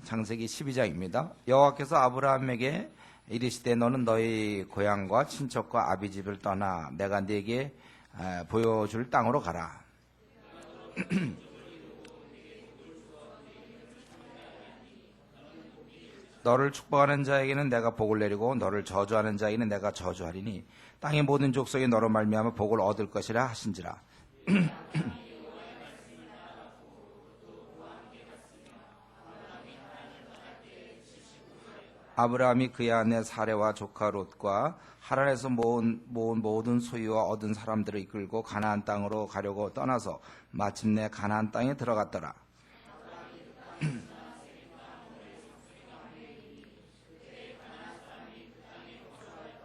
창세기 12장입니다. 여호와께서 아브라함에게 이르시되 너는 너희 고향과 친척과 아비집을 떠나 내가 네게 보여줄 땅으로 가라. 너를 축복하는 자에게는 내가 복을 내리고 너를 저주하는 자에게는 내가 저주하리니 땅의 모든 족속이 너로 말미암아 복을 얻을 것이라 하신지라. 아브라함이 그의 아내 사레와 조카 롯과 하란에서 모은 모든 소유와 얻은 사람들을 이끌고 가나안 땅으로 가려고 떠나서 마침내 가나안 땅에 들어갔더라.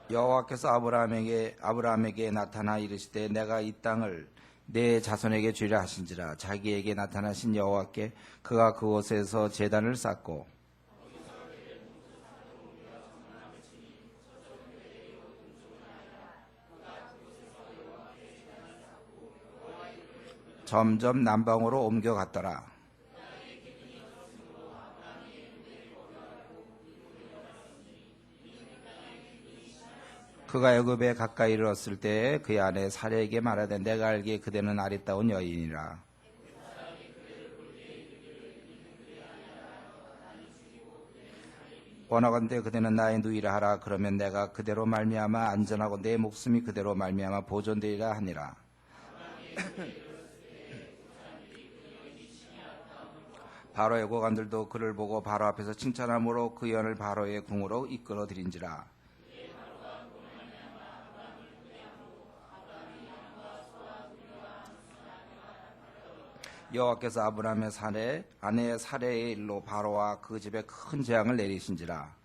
여호와께서 아브라함에게 나타나 이르시되 내가 이 땅을 내 자손에게 주리라 하신지라. 자기에게 나타나신 여호와께 그가 그곳에서 제단을 쌓고 점점 남방으로 옮겨갔더라. 그가 애굽에 가까이 이르렀을 때에 그의 아내 사레에게 말하되 내가 알기에 그대는 아리따운 여인이라. 원하건대 그대는 나의 누이라 하라. 그러면 내가 그대로 말미암아 안전하고 내 목숨이 그대로 말미암아 보존되리라 하니라. 바로의 고관들도 그를 보고 바로 앞에서 칭찬함으로 그 연을 바로의 궁으로 이끌어들인지라. 여호와께서 아브라함의 아내 사레의 일로 바로와 그 집에 큰 재앙을 내리신지라.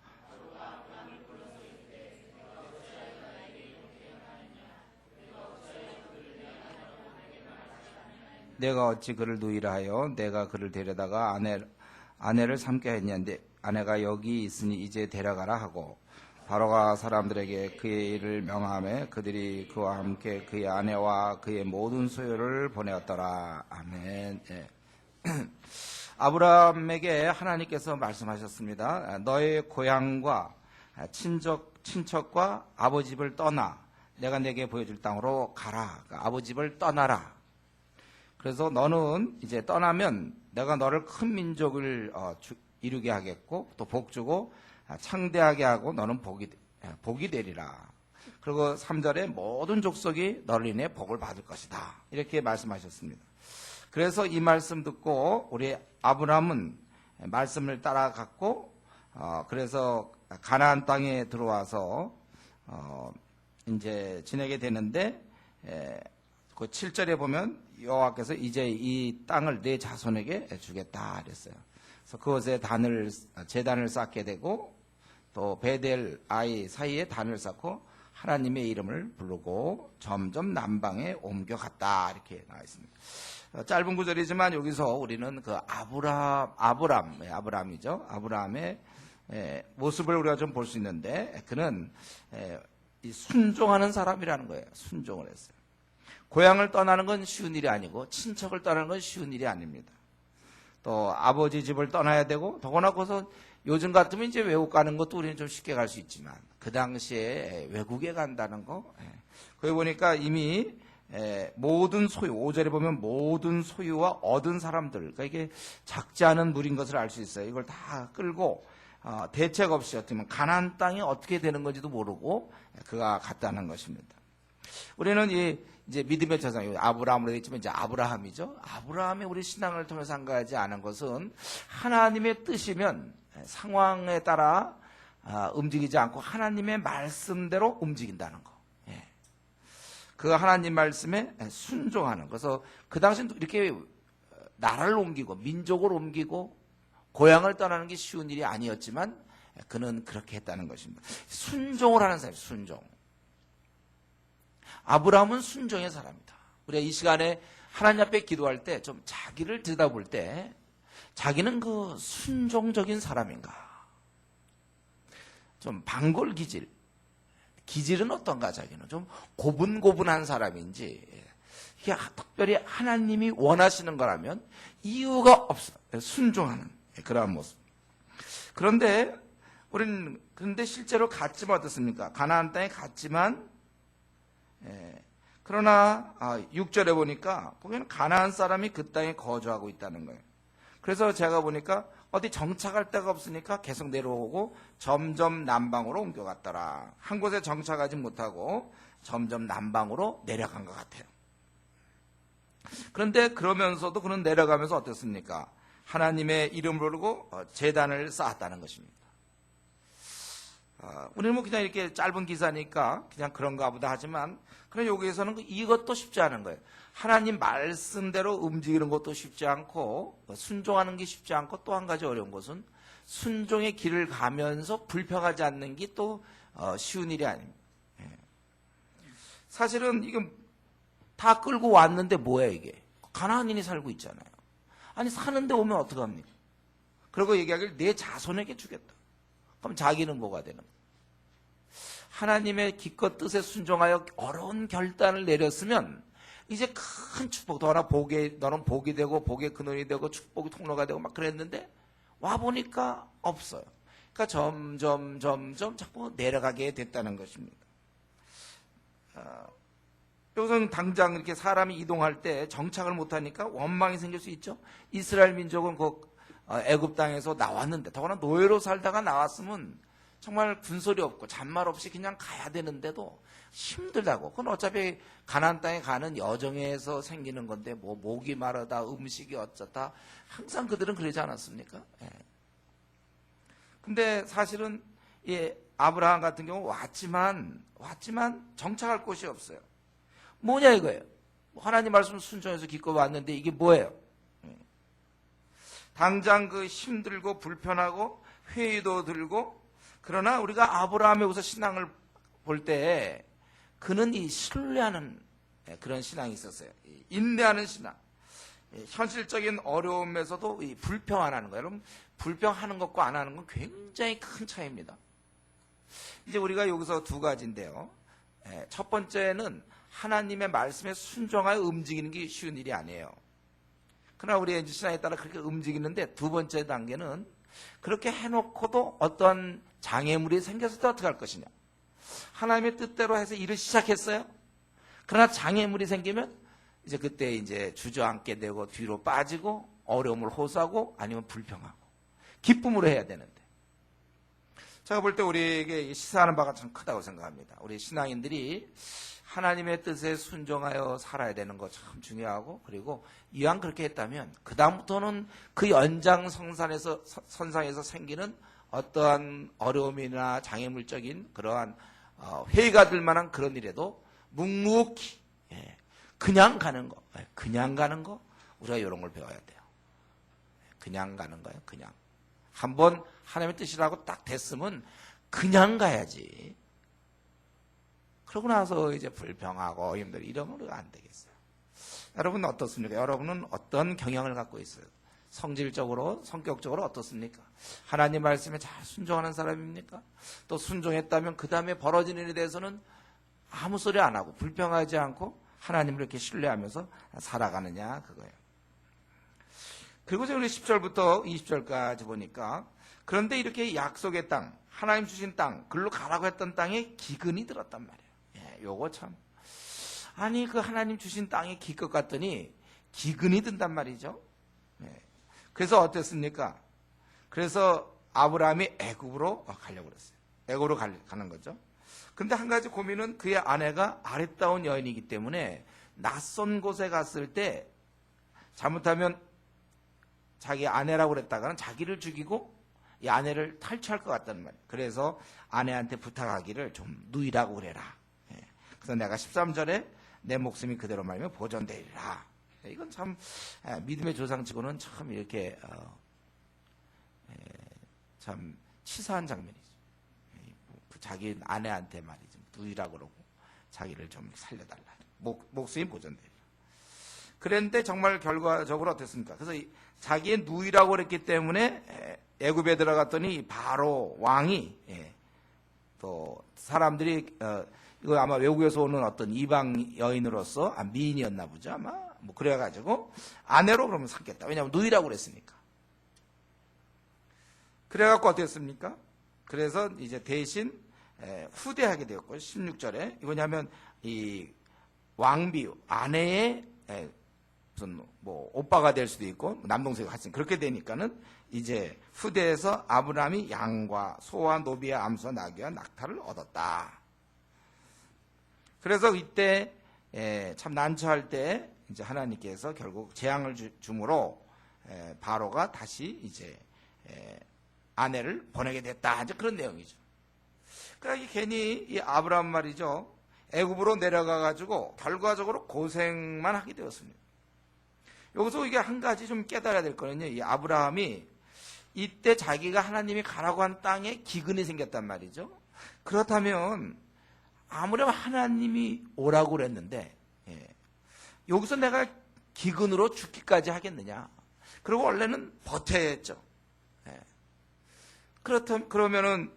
내가 어찌 그를 누이라 하여 내가 그를 데려다가 아내를 삼게 했냐는데 아내가 여기 있으니 이제 데려가라 하고 바로가 사람들에게 그의 일을 명하매 그들이 그와 함께 그의 아내와 그의 모든 소유를 보내었더라. 아멘. 예. 아브라함에게 하나님께서 말씀하셨습니다. 너의 고향과 친척과 아버집을 떠나 내가 내게 보여줄 땅으로 가라. 아버지 집을 떠나라. 그래서 너는 이제 떠나면 내가 너를 큰 민족을 이루게 하겠고 또 복주고 창대하게 하고 너는 복이 되리라. 그리고 3절에 모든 족속이 너를 인해 복을 받을 것이다. 이렇게 말씀하셨습니다. 그래서 이 말씀 듣고 우리 아브라함은 말씀을 따라갔고 그래서 가나안 땅에 들어와서 이제 지내게 되는데 그 7절에 보면 여호와께서 이제 이 땅을 내 자손에게 주겠다 그랬어요. 그래서 그곳에 제단을 쌓게 되고 또 베델 아이 사이에 단을 쌓고 하나님의 이름을 부르고 점점 남방에 옮겨갔다 이렇게 나와 있습니다. 짧은 구절이지만 여기서 우리는 그 아브라함이죠. 아브라함의 모습을 우리가 좀 볼 수 있는데 그는 순종하는 사람이라는 거예요. 순종을 했어요. 고향을 떠나는 건 쉬운 일이 아니고 친척을 떠나는 건 쉬운 일이 아닙니다. 또 아버지 집을 떠나야 되고 더구나 거기서 요즘 같으면 이제 외국 가는 것도 우리는 좀 쉽게 갈 수 있지만 그 당시에 외국에 간다는 거 거기 보니까 이미 모든 소유 5절에 보면 모든 소유와 얻은 사람들 그러니까 이게 작지 않은 물인 것을 알 수 있어요. 이걸 다 끌고 대책 없이 어떻게 보면 가나안 땅이 어떻게 되는 건지도 모르고 그가 갔다는 것입니다. 우리는 이제 믿음의 조상, 아브라함으로 되어 있지만 이제 아브라함이죠. 아브라함이 우리 신앙을 통해서 한가하지 않은 것은 하나님의 뜻이면 상황에 따라 움직이지 않고 하나님의 말씀대로 움직인다는 거. 그 하나님 말씀에 순종하는. 그래서 그 당시는 이렇게 나라를 옮기고 민족을 옮기고 고향을 떠나는 게 쉬운 일이 아니었지만 그는 그렇게 했다는 것입니다. 순종을 하는 사람이 순종. 아브라함은 순종의 사람이다. 우리가 이 시간에 하나님 앞에 기도할 때 좀 자기를 들여다볼 때 자기는 그 순종적인 사람인가? 좀 방골기질. 기질은 어떤가 자기는? 좀 고분고분한 사람인지 이게 특별히 하나님이 원하시는 거라면 이유가 없어. 순종하는 그러한 모습. 그런데 우리는 근데 실제로 갔지만 어떻습니까? 가나안 땅에 갔지만 그러나 6절에 보니까 거기는 가나안 사람이 그 땅에 거주하고 있다는 거예요. 그래서 제가 보니까 어디 정착할 데가 없으니까 계속 내려오고 점점 남방으로 옮겨갔더라. 한 곳에 정착하지 못하고 점점 남방으로 내려간 것 같아요. 그런데 그러면서도 그는 내려가면서 어떻습니까? 하나님의 이름을 부르고 제단을 쌓았다는 것입니다. 우리는 뭐 그냥 이렇게 짧은 기사니까 그냥 그런가 보다 하지만 그럼 여기에서는 이것도 쉽지 않은 거예요. 하나님 말씀대로 움직이는 것도 쉽지 않고 순종하는 게 쉽지 않고 또 한 가지 어려운 것은 순종의 길을 가면서 불평하지 않는 게 또 쉬운 일이 아닙니다. 사실은 이게 다 끌고 왔는데 뭐야 이게? 가나안인이 살고 있잖아요. 아니 사는데 오면 어떡합니까? 그리고 얘기하길 내 자손에게 주겠다. 그럼 자기는 뭐가 되는 거예요? 하나님의 기껏 뜻에 순종하여 어려운 결단을 내렸으면 이제 큰 축복, 너는 복이 되고 복의 근원이 되고 축복의 통로가 되고 막 그랬는데 와보니까 없어요. 그러니까 점점 자꾸 내려가게 됐다는 것입니다. 여기서는 당장 이렇게 사람이 이동할 때 정착을 못하니까 원망이 생길 수 있죠. 이스라엘 민족은 애굽 땅에서 나왔는데 더구나 노예로 살다가 나왔으면 정말 군소리 없고 잔말 없이 그냥 가야 되는데도 힘들다고. 그건 어차피 가나안 땅에 가는 여정에서 생기는 건데 뭐 목이 마르다 음식이 어쩌다 항상 그들은 그러지 않았습니까? 근데 사실은 아브라함 같은 경우 왔지만 정착할 곳이 없어요. 뭐냐 이거예요. 하나님 말씀 순종해서 기껏 왔는데 이게 뭐예요? 당장 힘들고 불편하고 회의도 들고 그러나 우리가 아브라함의 우선 신앙을 볼 때 그는 이 신뢰하는 그런 신앙이 있었어요. 인내하는 신앙. 현실적인 어려움에서도 이 불평 안 하는 거예요. 여러분 불평하는 것과 안 하는 건 굉장히 큰 차이입니다. 이제 우리가 여기서 두 가지인데요. 첫 번째는 하나님의 말씀에 순종하여 움직이는 게 쉬운 일이 아니에요. 그러나 우리의 신앙에 따라 그렇게 움직이는데 두 번째 단계는 그렇게 해놓고도 어떤 장애물이 생겼을 때 어떻게 할 것이냐. 하나님의 뜻대로 해서 일을 시작했어요. 그러나 장애물이 생기면 이제 그때 이제 주저앉게 되고 뒤로 빠지고 어려움을 호소하고 아니면 불평하고 기쁨으로 해야 되는데 제가 볼 때 우리에게 시사하는 바가 참 크다고 생각합니다. 우리 신앙인들이 하나님의 뜻에 순종하여 살아야 되는 거 참 중요하고 그리고 이왕 그렇게 했다면 그 다음부터는 그 선상에서 생기는 어떠한 어려움이나 장애물적인 그러한 회의가 들 만한 그런 일에도 묵묵히 그냥 가는 거 우리가 이런 걸 배워야 돼요. 그냥 가는 거예요. 그냥 한번 하나님의 뜻이라고 딱 됐으면 그냥 가야지. 그러고 나서 이제 불평하고 힘들고 이러면 안 되겠어요. 여러분 어떻습니까? 여러분은 어떤 경향을 갖고 있어요? 성질적으로, 성격적으로 어떻습니까? 하나님 말씀에 잘 순종하는 사람입니까? 또 순종했다면 그 다음에 벌어지는 일에 대해서는 아무 소리 안 하고 불평하지 않고 하나님을 이렇게 신뢰하면서 살아가느냐 그거예요. 그리고 우리 10절부터 20절까지 보니까 그런데 이렇게 약속의 땅, 하나님 주신 땅, 글로 가라고 했던 땅에 기근이 들었단 말이에요. 요거 참. 아니 그 하나님 주신 땅에 기껏 갔더니 기근이 든단 말이죠. 그래서 어땠습니까? 그래서 아브라함이 애굽으로 가려고 그랬어요. 애굽으로 가는 거죠. 근데 한 가지 고민은 그의 아내가 아름다운 여인이기 때문에 낯선 곳에 갔을 때 잘못하면 자기 아내라고 그랬다가는 자기를 죽이고 이 아내를 탈취할 것 같다는 말이에요. 그래서 아내한테 부탁하기를 좀 누이라고 그래라. 그래서 내가 13절에 내 목숨이 그대로 말이면 보존되리라. 이건 참 믿음의 조상치고는 참 이렇게 참 치사한 장면이죠. 자기 아내한테 말이죠. 누이라고 그러고 자기를 좀 살려달라. 목숨이 보존되리라. 그랬는데 정말 결과적으로 어땠습니까? 그래서 자기의 누이라고 그랬기 때문에 애굽에 들어갔더니 바로 왕이 또 사람들이 이거 아마 외국에서 오는 어떤 이방 여인으로서 미인이었나 보죠 아마 뭐 그래가지고 아내로 그러면 삼겠다. 왜냐하면 누이라고 그랬으니까. 그래갖고 어땠습니까? 그래서 이제 대신 후대하게 되었고 16절에 이거냐면 이 왕비 아내의 무슨 뭐 오빠가 될 수도 있고 남동생이 같이 그렇게 되니까는 이제 후대에서 아브라함이 양과 소와 노비와 암소와 나귀와 낙타를 얻었다. 그래서 이때 참 난처할 때 이제 하나님께서 결국 재앙을 줌으로 바로가 다시 이제 아내를 보내게 됐다. 이제 그런 내용이죠. 그러니까 괜히 이 아브라함 말이죠. 애굽으로 내려가 가지고 결과적으로 고생만 하게 되었습니다. 여기서 이게 한 가지 좀 깨달아야 될 거는요. 이 아브라함이 이때 자기가 하나님이 가라고 한 땅에 기근이 생겼단 말이죠. 그렇다면 아무렴 하나님이 오라고 그랬는데 여기서 내가 기근으로 죽기까지 하겠느냐. 그리고 원래는 버텨야 했죠. 그러면은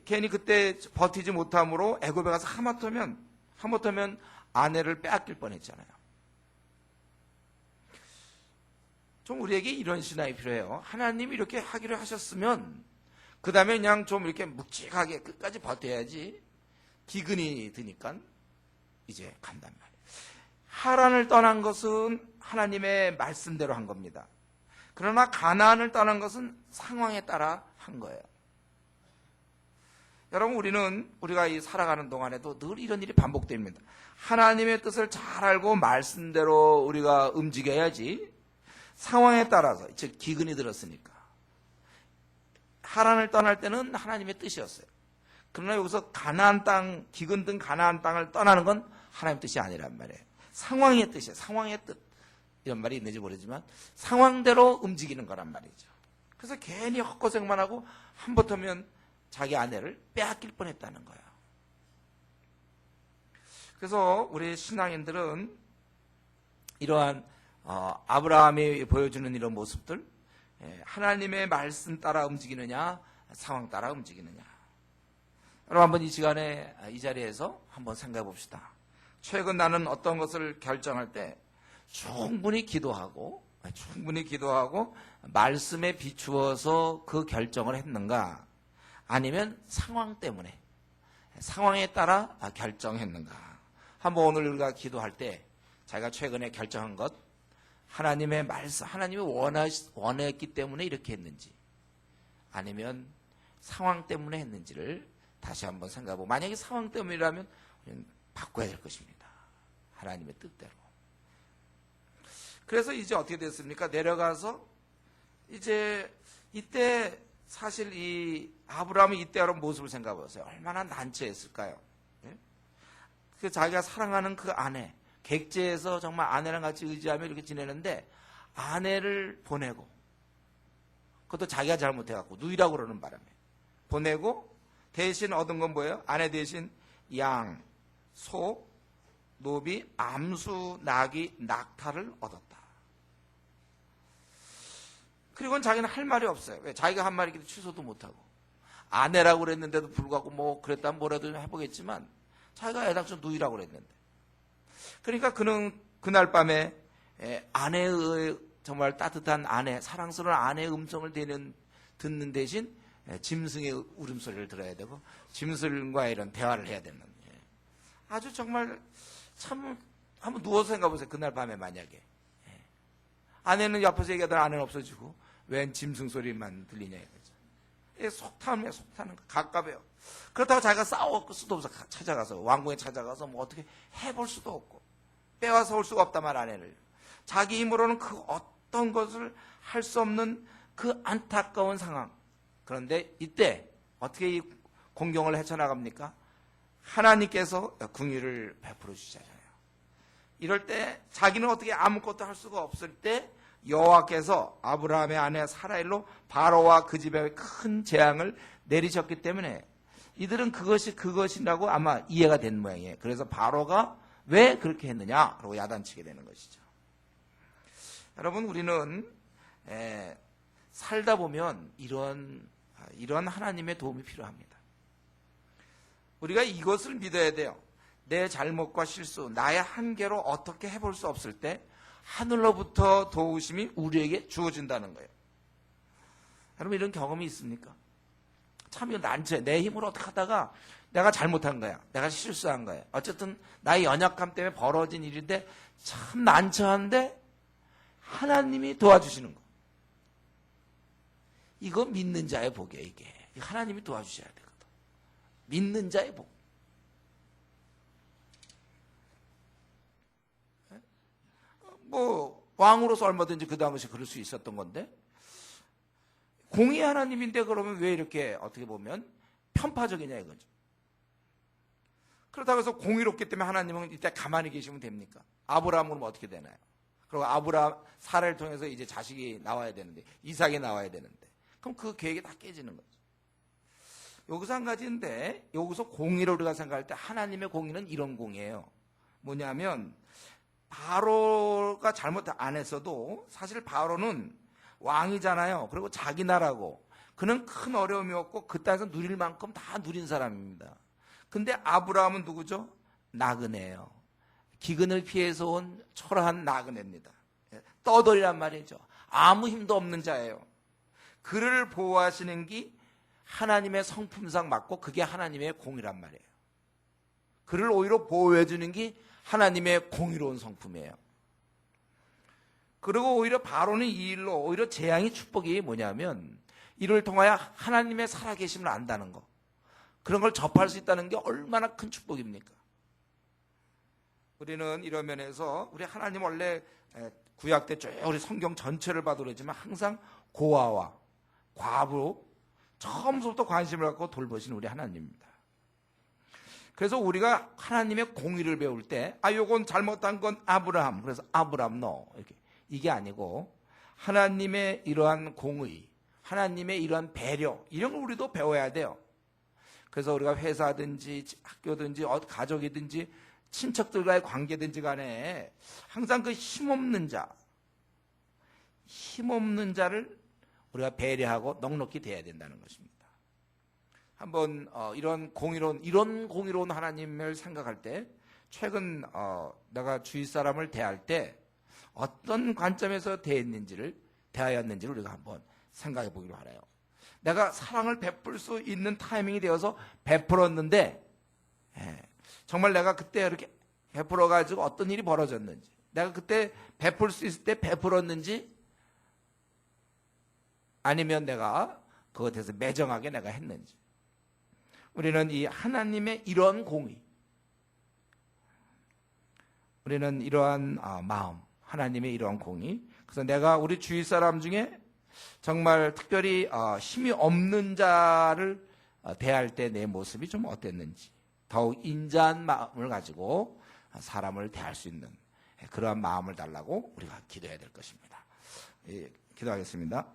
괜히 그때 버티지 못함으로 애굽에 가서 하마터면 아내를 빼앗길 뻔했잖아요. 좀 우리에게 이런 신앙이 필요해요. 하나님이 이렇게 하기로 하셨으면 그 다음에 그냥 좀 이렇게 묵직하게 끝까지 버텨야지. 기근이 드니까 이제 간단 말이에요. 하란을 떠난 것은 하나님의 말씀대로 한 겁니다. 그러나 가나안을 떠난 것은 상황에 따라 한 거예요. 여러분 우리가 이 살아가는 동안에도 늘 이런 일이 반복됩니다. 하나님의 뜻을 잘 알고 말씀대로 우리가 움직여야지. 상황에 따라서 즉 기근이 들었으니까 하란을 떠날 때는 하나님의 뜻이었어요. 그러나 여기서 가나안 땅 기근 든 가나안 땅을 떠나는 건 하나님의 뜻이 아니란 말이에요. 상황의 뜻이에요. 상황의 뜻 이런 말이 있는지 모르지만 상황대로 움직이는 거란 말이죠. 그래서 괜히 헛고생만 하고 한번더면 자기 아내를 빼앗길 뻔했다는 거예요. 그래서 우리 신앙인들은 이러한 아브라함이 보여주는 이런 모습들, 하나님의 말씀 따라 움직이느냐 상황 따라 움직이느냐. 여러분 한번 이 시간에 이 자리에서 한번 생각해 봅시다. 최근 나는 어떤 것을 결정할 때 충분히 기도하고 말씀에 비추어서 그 결정을 했는가, 아니면 상황 때문에 상황에 따라 결정했는가. 한번 오늘 우리가 기도할 때 자기가 최근에 결정한 것, 하나님의 말씀, 하나님이 원했기 때문에 이렇게 했는지, 아니면 상황 때문에 했는지를 다시 한번 생각해보고, 만약에 상황 때문이라면 바꿔야 될 것입니다. 하나님의 뜻대로. 그래서 이제 어떻게 됐습니까? 내려가서 이제 이때 사실 이 아브라함이 이때의 모습을 생각해보세요. 얼마나 난처했을까요? 그 자기가 사랑하는 그 아내, 객지에서 정말 아내랑 같이 의지하며 이렇게 지내는데 아내를 보내고, 그것도 자기가 잘못해갖고 누이라고 그러는 바람에 보내고, 대신 얻은 건 뭐예요? 아내 대신 양, 소, 노비, 암수, 나귀, 낙타를 얻었다. 그리고는 자기는 할 말이 없어요. 왜? 자기가 한 말이기도 취소도 못하고, 아내라고 그랬는데도 불구하고 뭐 그랬다면 뭐라도 해보겠지만 자기가 애당초 누이라고 그랬는데, 그러니까 그는 그날 밤에 아내의 정말 따뜻한 아내, 사랑스러운 아내의 음성을 듣는 대신 짐승의 울음소리를 들어야 되고 짐승과 이런 대화를 해야 되는, 아주 정말 참 한번 누워서 생각해보세요. 그날 밤에 만약에 아내는 옆에서 얘기하다가 아내는 없어지고 웬 짐승 소리만 들리냐 이거죠. 속타는 거 갑갑해요. 그렇다고 자기가 싸울 수도 없어. 찾아가서 왕궁에 찾아가서 뭐 어떻게 해볼 수도 없고 빼와서 올 수가 없단 말. 아내를 자기 힘으로는 그 어떤 것을 할 수 없는 그 안타까운 상황. 그런데 이때 어떻게 이 공경을 헤쳐나갑니까? 하나님께서 궁유를 베풀어 주시잖아요. 이럴 때 자기는 어떻게 아무것도 할 수가 없을 때 여호와께서 아브라함의 아내 사라일로 바로와 그 집에 큰 재앙을 내리셨기 때문에 이들은 그것이라고 아마 이해가 된 모양이에요. 그래서 바로가 왜 그렇게 했느냐 라고 야단치게 되는 것이죠. 여러분 우리는 살다 보면 이런 하나님의 도움이 필요합니다. 우리가 이것을 믿어야 돼요. 내 잘못과 실수, 나의 한계로 어떻게 해볼 수 없을 때 하늘로부터 도우심이 우리에게 주어진다는 거예요. 여러분 이런 경험이 있습니까? 참 이거 난처해. 내 힘으로 어떻게 하다가 내가 잘못한 거야. 내가 실수한 거야. 어쨌든 나의 연약함 때문에 벌어진 일인데 참 난처한데 하나님이 도와주시는 거. 이거 믿는 자의 복이에요, 이게. 하나님이 도와주셔야 되거든. 믿는 자의 복. 뭐 왕으로서 얼마든지 그 당시 그럴 수 있었던 건데 공의 하나님인데 그러면 왜 이렇게 어떻게 보면 편파적이냐 이거죠. 그렇다고 해서 공의롭기 때문에 하나님은 이때 가만히 계시면 됩니까? 아브라함은 어떻게 되나요? 그리고 아브라함 사라를 통해서 이제 자식이 나와야 되는데 이삭이 나와야 되는데 그럼 그 계획이 다 깨지는 거죠. 여기서 한 가지인데 여기서 공의를 우리가 생각할 때 하나님의 공의는 이런 공의예요. 뭐냐면 바로가 잘못 안 했어도 사실 바로는 왕이잖아요. 그리고 자기 나라고 그는 큰 어려움이 없고 그 땅에서 누릴 만큼 다 누린 사람입니다. 근데 아브라함은 누구죠? 나그네예요. 기근을 피해서 온 초라한 나그네입니다. 떠돌이란 말이죠. 아무 힘도 없는 자예요. 그를 보호하시는 게 하나님의 성품상 맞고 그게 하나님의 공의란 말이에요. 그를 오히려 보호해 주는 게 하나님의 공의로운 성품이에요. 그리고 오히려 바로는 이 일로 오히려 재앙의 축복이 뭐냐면 이를 통하여 하나님의 살아계심을 안다는 거. 그런 걸 접할 수 있다는 게 얼마나 큰 축복입니까? 우리는 이런 면에서 우리 하나님 원래 구약 때 쭉 우리 성경 전체를 봐도 그렇지만 항상 고아와 과부 처음부터 관심을 갖고 돌보신 우리 하나님입니다. 그래서 우리가 하나님의 공의를 배울 때 요건 잘못한 건 아브라함 그래서 아브라함 너 이렇게 이게 아니고 하나님의 이러한 공의 하나님의 이러한 배려 이런 걸 우리도 배워야 돼요. 그래서 우리가 회사든지 학교든지 가족이든지 친척들과의 관계든지 간에 항상 그 힘없는 자를 우리가 배려하고 넉넉히 대해야 된다는 것입니다. 한번 이런 공의로운 하나님을 생각할 때 최근 내가 주위 사람을 대할 때 어떤 관점에서 대하였는지를 우리가 한번 생각해 보기로 하네요. 내가 사랑을 베풀 수 있는 타이밍이 되어서 베풀었는데 정말 내가 그때 이렇게 베풀어가지고 어떤 일이 벌어졌는지 내가 그때 베풀 수 있을 때 베풀었는지 아니면 내가 그것에 대해서 매정하게 내가 했는지 우리는 이 하나님의 이러한 공의 우리는 이러한 마음 하나님의 이러한 공의 그래서 내가 우리 주위 사람 중에 정말 특별히 힘이 없는 자를 대할 때 내 모습이 좀 어땠는지 더욱 인자한 마음을 가지고 사람을 대할 수 있는 그러한 마음을 달라고 우리가 기도해야 될 것입니다. 기도하겠습니다.